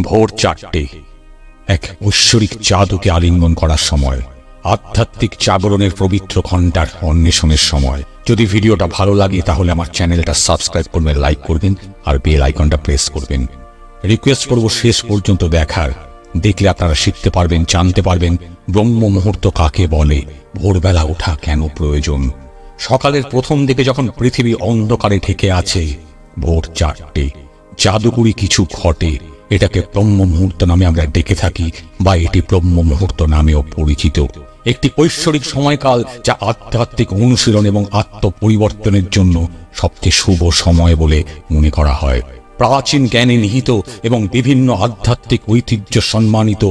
ভোর 4টে, এক ঐশ্বরিক জাদুকে আলিঙ্গন করার সময়, আধ্যাত্মিক জাগরণের পবিত্র ঘণ্টার অন্বেষণের সময়। যদি ভিডিওটা ভালো লাগে তাহলে আমার চ্যানেলটা সাবস্ক্রাইব করবেন, লাইক করবেন আর বেল আইকনটা প্রেস করবেন। রিকোয়েস্ট করব শেষ পর্যন্ত দেখার। দেখলে আপনারা শিখতে পারবেন, জানতে পারবেন ব্রহ্ম মুহূর্ত কাকে বলে, ভোরবেলা ওঠা কেন প্রয়োজন। সকালের প্রথম দিকে যখন পৃথিবী অন্ধকারে ঢেকে আছে, ভোর 4টে, জাদুকরি কিছু ঘটে। এটাকে ব্রহ্ম মুহূর্ত নামে আমরা ডেকে থাকি, বা এটি ব্রহ্ম মুহূর্ত নামেও পরিচিত। একটি ঐশ্বরিক সময়কাল যা আধ্যাত্মিক অনুশীলন এবং আত্মপরিবর্তনের জন্য সবচেয়ে শুভ সময় বলে মনে করা হয়। প্রাচীন জ্ঞানে নিহিত এবং বিভিন্ন আধ্যাত্মিক ঐতিহ্য সম্মানিত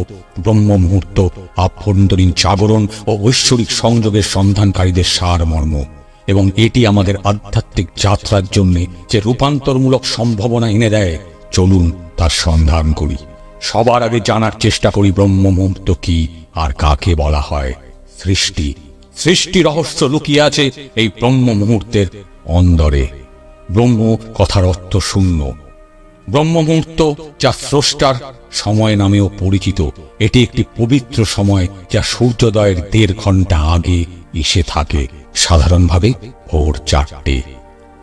ব্রহ্ম মুহূর্ত আভ্যন্তরীণ জাগরণ ও ঐশ্বরিক সংযোগের সন্ধানকারীদের সারমর্ম, এবং এটি আমাদের আধ্যাত্মিক যাত্রার জন্য যে রূপান্তরমূলক সম্ভাবনা এনে দেয়, চলুন তার সন্ধান করি। সবার আগে জানার চেষ্টা করি ব্রহ্ম মুহূর্ত কি আর কাকে বলা হয়। সৃষ্টি রহস্য লুকিয়ে আছে এই ব্রহ্ম মুহূর্তের অন্দরে। ব্রহ্ম কথার অর্থ শূন্য। ব্রহ্ম মুহূর্ত যা স্রষ্টার সময় নামেও পরিচিত, এটি একটি পবিত্র সময় যা সূর্যোদয়ের 1.5 ঘন্টা আগে এসে থাকে, সাধারণভাবে ভোর 4টে।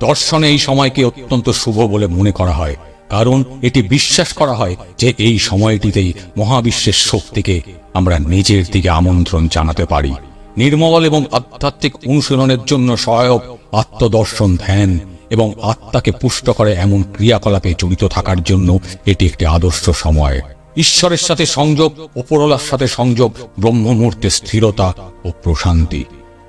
দর্শনে এই সময়কে অত্যন্ত শুভ বলে মনে করা হয়, কারণ এটি বিশ্বাস করা হয় যে এই সময়টিতেই মহাবিশ্বের শক্তিকে আমরা নিজের দিকে আমন্ত্রণ জানাতে পারি। নির্মল এবং আধ্যাত্মিক অনুশীলনের জন্য সহায়ক আত্মদর্শন, ধ্যান এবং আত্মাকে পুষ্ট করে এমন ক্রিয়াকলাপে জড়িত থাকার জন্য এটি একটি আদর্শ সময়। ঈশ্বরের সাথে সংযোগ, উপরওয়ালার সাথে সংযোগ, ব্রহ্ম মুহূর্তে স্থিরতা ও প্রশান্তি,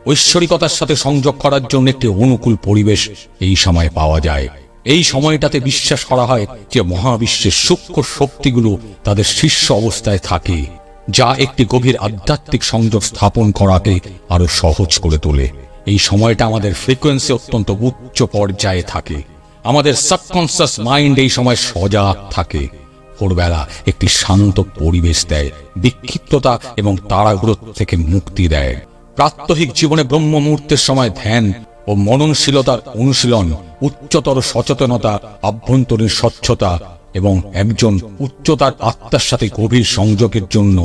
ঐশ্বরিকতার সাথে সংযোগ করার জন্য একটি অনুকূল পরিবেশ এই সময় পাওয়া যায়। এই সময়টাতে বিশ্বাস করা হয় যে মহাবিশ্বের সূক্ষ্ম শক্তিগুলো তাদের শীর্ষ অবস্থায় থাকে, যা একটি গভীর আধ্যাত্মিক সংযোগ স্থাপন করাকে আরো সহজ করে তোলে। এই সময়টা আমাদের ফ্রিকোয়েন্সি অত্যন্ত উচ্চ পর্যায়ে থাকে। আমাদের সাবকনসিয়াস মাইন্ড এই সময় সজাগ থাকে। ভোরবেলা একটি শান্ত পরিবেশ দেয়, বিক্ষিপ্ততা এবং তাড়াহুড়ো থেকে মুক্তি দেয়। প্রাত্যহিক জীবনে ব্রহ্ম মুহূর্তের সময় ধ্যান ও মননশীলতার অনুশীলন, উচ্চতর সচেতনতা, আভ্যন্তরীণ স্বচ্ছতা এবং একজন উচ্চতার আত্মার সাথে গভীর সংযোগের জন্য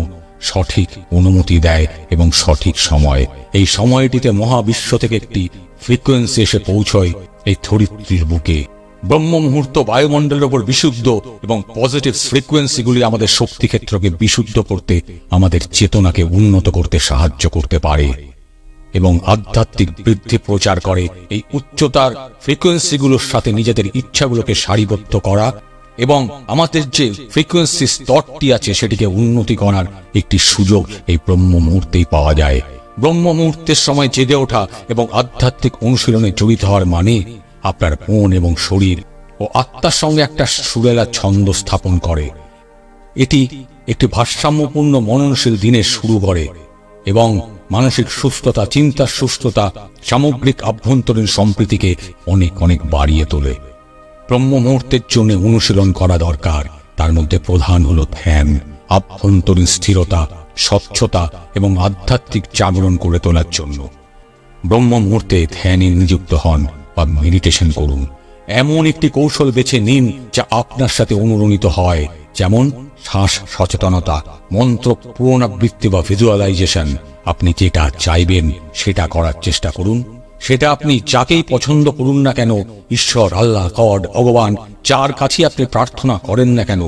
সঠিক অনুমতি দেয় এবং সঠিক সময়। এই সময়টিতে মহাবিশ্ব থেকে একটি ফ্রিকোয়েন্সি এসে পৌঁছয় এই ধরিত্রীর বুকে। ব্রহ্ম মুহূর্ত বায়ুমণ্ডলের উপর বিশুদ্ধ এবং পজিটিভ ফ্রিকোয়েন্সিগুলি আমাদের শক্তিক্ষেত্রকে বিশুদ্ধ করতে, আমাদের চেতনাকে উন্নত করতে সাহায্য করতে পারে এবং আধ্যাত্মিক বৃদ্ধি প্রচার করে। এই উচ্চতার ফ্রিকোয়েন্সিগুলোর সাথে নিজেদের ইচ্ছাগুলোকে সারিবদ্ধ করা এবং আমাদের যে ফ্রিকোয়েন্সি স্তরটি আছে সেটিকে উন্নতি করার একটি সুযোগ এই ব্রহ্ম মুহূর্তেই পাওয়া যায়। ব্রহ্ম মুহূর্তের সময় জেগে ওঠা এবং আধ্যাত্মিক অনুশীলনে জড়িত হওয়ার মানে আপনার মন এবং শরীর ও আত্মার সঙ্গে একটা সুরেলা ছন্দ স্থাপন করে। এটি একটি ভারসাম্যপূর্ণ মননশীল দিনের শুরু করে এবং মানসিক সুস্থতা, চিন্তার সুস্থতা, সামগ্রিক আভ্যন্তরীণ সম্প্রীতিকে অনেক অনেক বাড়িয়ে তোলে। ব্রহ্ম মুহূর্তের জন্য অনুশীলন করা দরকার। তার মধ্যে প্রধান হলো ধ্যান, আভ্যন্তরীণ স্থিরতা, স্বচ্ছতা এবং আধ্যাত্মিক জাগরণ করে তোলার জন্য। ব্রহ্ম মুহূর্তে ধ্যানে নিযুক্ত হন বা মেডিটেশন করুন। এমন একটি কৌশল বেছে নিন যা আপনার সাথে অনুরণিত হয়, যেমন শ্বাস সচেতনতা, মন্ত্র পুনরাবৃত্তি বা ভিজুয়ালাইজেশন। আপনি যেটা চাইবেন সেটা করার চেষ্টা করুন। সেটা আপনি যাকেই পছন্দ করুন না কেন, ঈশ্বর, আল্লাহ, গড, ভগবান, যার কাছে আপনি প্রার্থনা করেন না কেন,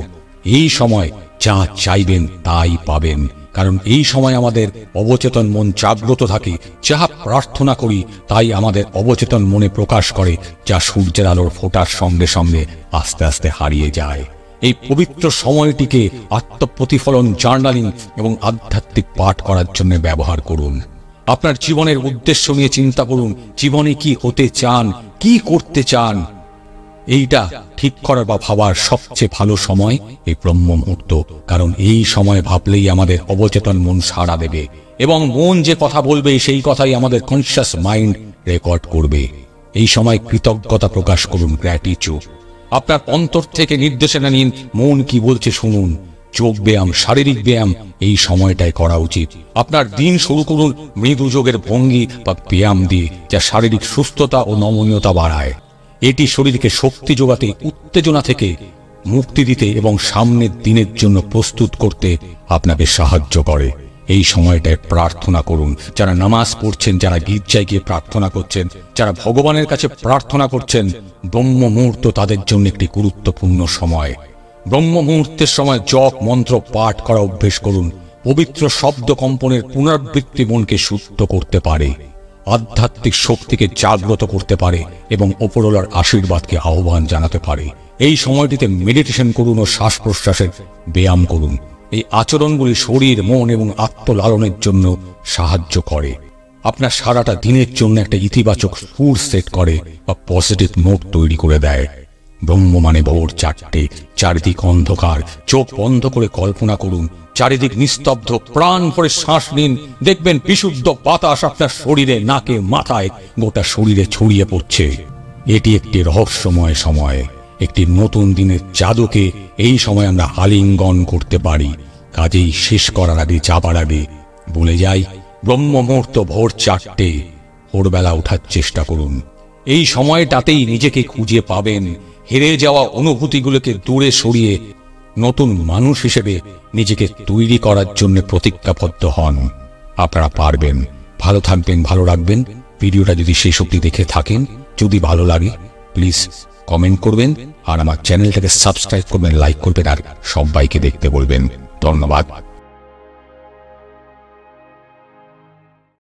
এই সময় যা চাইবেন তাই পাবেন। কারণ এই সময় আমাদের অবচেতন মন জাগ্রত থাকে। যা প্রার্থনা করি তাই আমাদের অবচেতন মনে প্রকাশ করে, যা সূর্যের আলোর ফোটার সঙ্গে সঙ্গে আস্তে আস্তে হারিয়ে যায়। এই পবিত্র সময়টিকে আত্মপ্রতিফলন, জার্নালিং এবং আধ্যাত্মিক পাঠ করার জন্য ব্যবহার করুন। আপনার জীবনের উদ্দেশ্য নিয়ে চিন্তা করুন। জীবনে কি হতে চান, কি করতে চান, এইটা ঠিক করার বা ভাবার সবচেয়ে ভালো সময় এই ব্রহ্ম মুহূর্ত। কারণ এই সময় ভাবলেই আমাদের অবচেতন মন সাড়া দেবে এবং মন যে কথা বলবে সেই কথাই আমাদের কনসিয়াস মাইন্ড রেকর্ড করবে। এই সময় কৃতজ্ঞতা প্রকাশ করুন, গ্র্যাটিটিউড। আপনার অন্তর থেকে নির্দেশনা নিন, মন কি বলছে শুনুন। যোগ ব্যায়াম, শারীরিক ব্যায়াম এই সময়টায় করা উচিত। আপনার দিন শুরু করুন মৃদু যোগের ভঙ্গি বা ব্যায়াম দিয়ে, যা শারীরিক সুস্থতা ও নমনীয়তা বাড়ায়। এটি শরীরকে শক্তি যোগাতে, উত্তেজনা থেকে মুক্তি দিতে এবং সামনের দিনের জন্য প্রস্তুত করতে আপনাকে সাহায্য করে। এই সময়টায় প্রার্থনা করুন। যারা নামাজ পড়ছেন, যারা গির্জায় গিয়ে প্রার্থনা করছেন, যারা ভগবানের কাছে প্রার্থনা করছেন, ব্রহ্ম মুহূর্ত তাদের জন্য একটি গুরুত্বপূর্ণ সময়। ব্রহ্ম মুহূর্তের সময় জপ মন্ত্র পাঠ করা অভ্যেস করুন। পবিত্র শব্দ কম্পনের পুনরাবৃত্তি মনকে শুদ্ধ করতে পারে, আধ্যাত্মিক শক্তিকে জাগ্রত করতে পারে এবং ওপরওয়ালার আশীর্বাদকে আহ্বান জানাতে পারে। এই সময়টিতে মেডিটেশন করুন ও শ্বাস প্রশ্বাসের ব্যায়াম করুন। এই আচরণগুলি শরীর, মন এবং আত্মলালনের জন্য সাহায্য করে। আপনার সারাটা দিনের জন্য একটা ইতিবাচক সুর সেট করে বা পজিটিভ নোট তৈরি করে দেয়। ব্রহ্ম মানে ভোর 4টে, চারিদিক অন্ধকার। চোখ বন্ধ করে কল্পনা করুন, চারিদিক নিস্তব্ধ। প্রাণ ভরে শ্বাস নিন, দেখবেন বিশুদ্ধ বাতাস আপনার শরীরে, নাকে, মাথায়, গোটা শরীরে ছড়িয়ে পড়ছে। এটি একটি রহস্যময় সময়। একটি নতুন দিনের জাদুকে এই সময় আমরা আলিঙ্গন করতে পারি। কাজেই শেষ করার আগে, যাবার আগে বলে যাই, ব্রহ্ম মুহূর্ত ভোর 4টে, ভোরবেলা ওঠার চেষ্টা করুন। এই সময়টাতেই নিজেকে খুঁজে পাবেন। হেরে যাওয়া অনুভূতিগুলোকে দূরে সরিয়ে নতুন মানুষ হিসেবে নিজেকে তৈরি করার জন্য প্রতিজ্ঞাবদ্ধ হন। আপনারা পারবেন। ভালো থাকবেন, ভালো রাখবেন। ভিডিওটা যদি শেষ অবধি দেখে থাকেন, যদি ভালো লাগে প্লিজ কমেন্ট করবেন আর আমার চ্যানেলটাকে সাবস্ক্রাইব করবেন, লাইক করবেন আর সবাইকে দেখতে বলবেন। ধন্যবাদ।